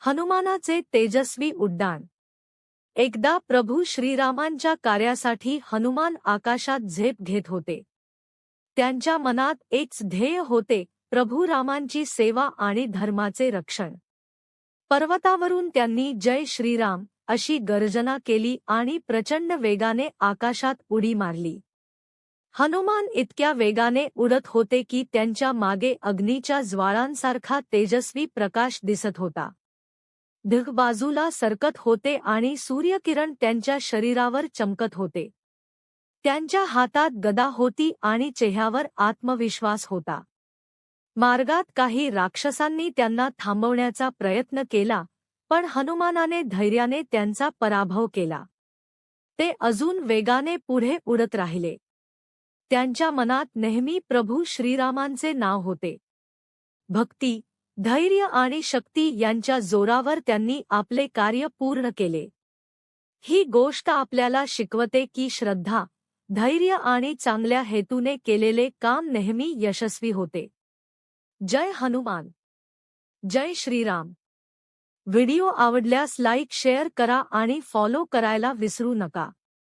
हनुमानाचे तेजस्वी उड्डाण। एकदा प्रभू श्रीरामांच्या कार्यासाठी हनुमान आकाशात झेप घेत होते। त्यांच्या मनात एकच ध्येय होते, प्रभू रामांची सेवा आणि धर्माचे रक्षण। पर्वतावरून त्यांनी जय श्रीराम अशी गर्जना केली आणि प्रचंड वेगाने आकाशात उडी मारली। हनुमान इतक्या वेगाने उडत होते की त्यांच्या मागे अग्नीच्या ज्वाळांसारखा तेजस्वी प्रकाश दिसत होता। ढग बाजूला सरकत होते आणि सूर्यकिरण त्यांच्या शरीरावर चमकत होते। त्यांच्या हातात गदा होती आणि चेहऱ्यावर आत्मविश्वास होता। मार्गात काही राक्षसांनी त्यांना थांबवण्याचा प्रयत्न केला, पण हनुमानाने धैर्याने त्यांचा पराभव केला। ते अजून वेगाने पुढे उडत राहिले। त्यांच्या मनात नेहमी प्रभू श्रीरामांचे नाव होते। भक्ती, धैर्य आणि शक्ती यांच्या जोरावर त्यांनी आपले कार्य पूर्ण केले। ही गोष्ट आपल्याला शिकवते की श्रद्धा, धैर्य आणि चांगल्या हेतूने केलेले काम नेहमी यशस्वी होते। जय हनुमान, जय श्रीराम। व्हिडिओ आवडल्यास लाईक शेअर करा आणि फॉलो करायला विसरू नका।